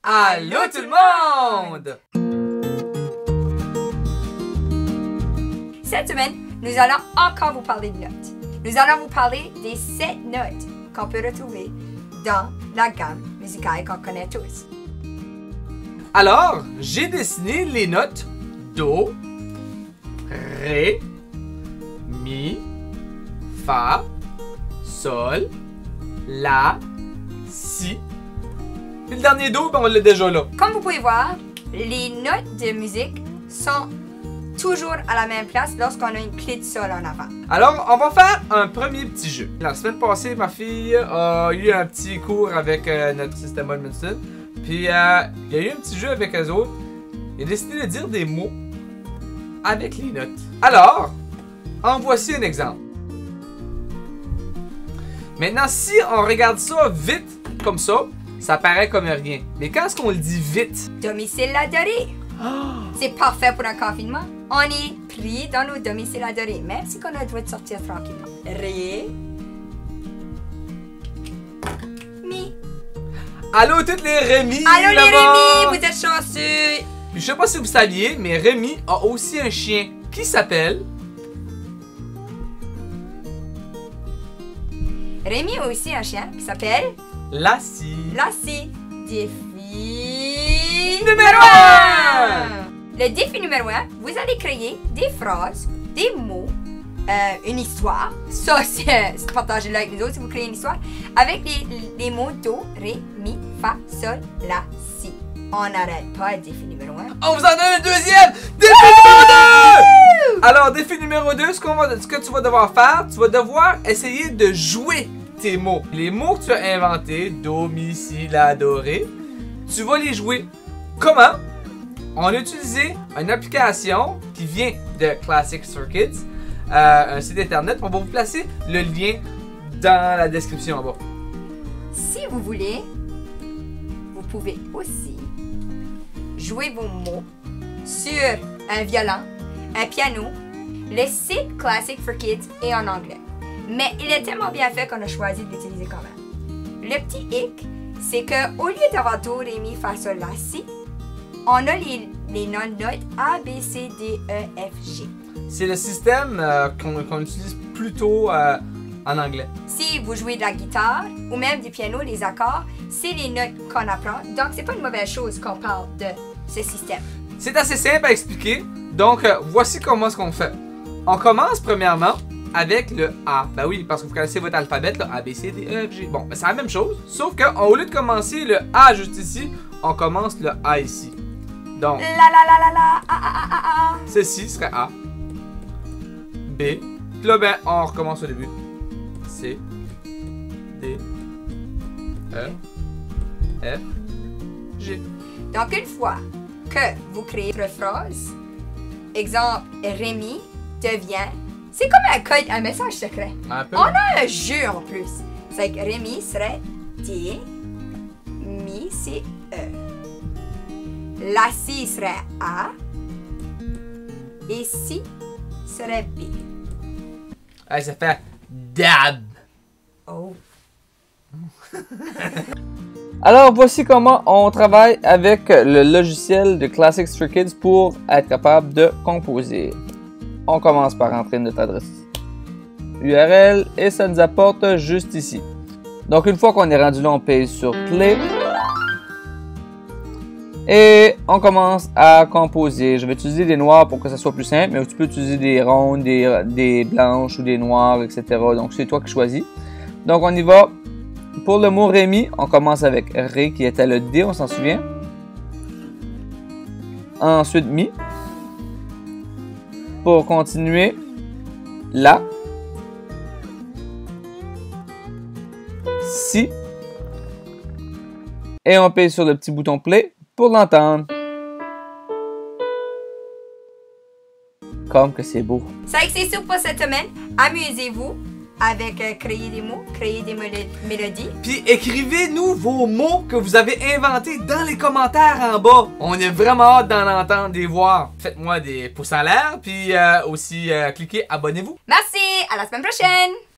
Allô tout le monde! Cette semaine, nous allons encore vous parler de notes. Nous allons vous parler des 7 notes qu'on peut retrouver dans la gamme musicale qu'on connaît tous. Alors, j'ai dessiné les notes Do, Ré, Mi, Fa, Sol, La, Si. Puis le dernier Do, ben on l'a déjà là. Comme vous pouvez voir, les notes de musique sont toujours à la même place lorsqu'on a une clé de sol en avant. Alors, on va faire un premier petit jeu. La semaine passée, ma fille a eu un petit cours avec notre système Edmundston. Puis, il y a eu un petit jeu avec eux autres. Il a décidé de dire des mots avec les notes. Alors, en voici un exemple. Maintenant, si on regarde ça vite, comme ça paraît comme rien. Mais quand est-ce qu'on le dit vite? Domicile adoré. C'est parfait pour un confinement. On est pris dans nos domiciles adorés, même si on a le droit de sortir tranquillement. Ré. Mi. Allô toutes les Rémi! Allô les là-bas! Rémi, vous êtes chanceux. Puis, je sais pas si vous saviez, mais Rémi a aussi un chien qui s'appelle... Rémi a aussi un chien qui s'appelle Lassie. Lassie. Défi Numéro 1! Le défi numéro 1, vous allez créer des phrases, des mots, une histoire. Ça, c'est partagez-le avec nous autres si vous créez une histoire. Avec les mots Do, Ré, Mi, Fa, Sol, La, Si. On n'arrête pas le défi numéro 1. On vous en donne un deuxième! Défi numéro 2! Alors, défi numéro 2, ce que tu vas devoir faire, tu vas devoir essayer de jouer tes mots. Les mots que tu as inventés, Do, Mi, Si, La, Do, Ré, tu vas les jouer. Comment? On a utilisé une application qui vient de Classics for Kids, un site internet. On va vous placer le lien dans la description en bas. Si vous voulez, vous pouvez aussi jouer vos mots sur un violon, un piano. Le site Classic for Kids est en anglais. Mais il est tellement bien fait qu'on a choisi de l'utiliser quand même. Le petit hic, c'est qu'au lieu d'avoir Do, Ré, Mi, Fa, Sol, La, Si, on a les notes A, B, C, D, E, F, G. C'est le système qu'on utilise plutôt en anglais. Si vous jouez de la guitare ou même du piano, les accords, c'est les notes qu'on apprend. Donc, c'est pas une mauvaise chose qu'on parle de ce système. C'est assez simple à expliquer. Donc, voici comment ce qu'on fait. On commence premièrement avec le A. Ben oui, parce que vous connaissez votre alphabet, là, A, B, C, D, E, F, G. Bon, ben c'est la même chose, sauf qu'au lieu de commencer le A juste ici, on commence le A ici. Donc, La. ceci serait A. B. Puis là, ben, on recommence au début. C. D. E. F. G. Donc, une fois que vous créez votre phrase, exemple, Rémi devient... C'est comme un message secret. Un peu. On a un jeu en plus. C'est que Rémi serait D, Mi, c'est E. Lassie serait A. Et Si serait B. Hey, ça fait DAB. Oh. Alors, voici comment on travaille avec le logiciel de Classics for Kids pour être capable de composer. On commence par entrer notre adresse URL et ça nous apporte juste ici. Donc, une fois qu'on est rendu là, on paye sur Play. Et on commence à composer. Je vais utiliser des noirs pour que ça soit plus simple, mais tu peux utiliser des rondes, des blanches ou des noires, etc. Donc, c'est toi qui choisis. Donc, on y va. Pour le mot Rémi, on commence avec Ré qui était le D, on s'en souvient. Ensuite, Mi. Pour continuer, La. Si. Et on paye sur le petit bouton Play pour l'entendre. Comme que c'est beau. C'est tout pour cette semaine. Amusez-vous avec créer des mots, créer des mélodies. Puis écrivez-nous vos mots que vous avez inventés dans les commentaires en bas. On est vraiment hâte d'en entendre, des voir. Faites-moi des pouces en l'air, puis aussi cliquez abonnez-vous. Merci, à la semaine prochaine!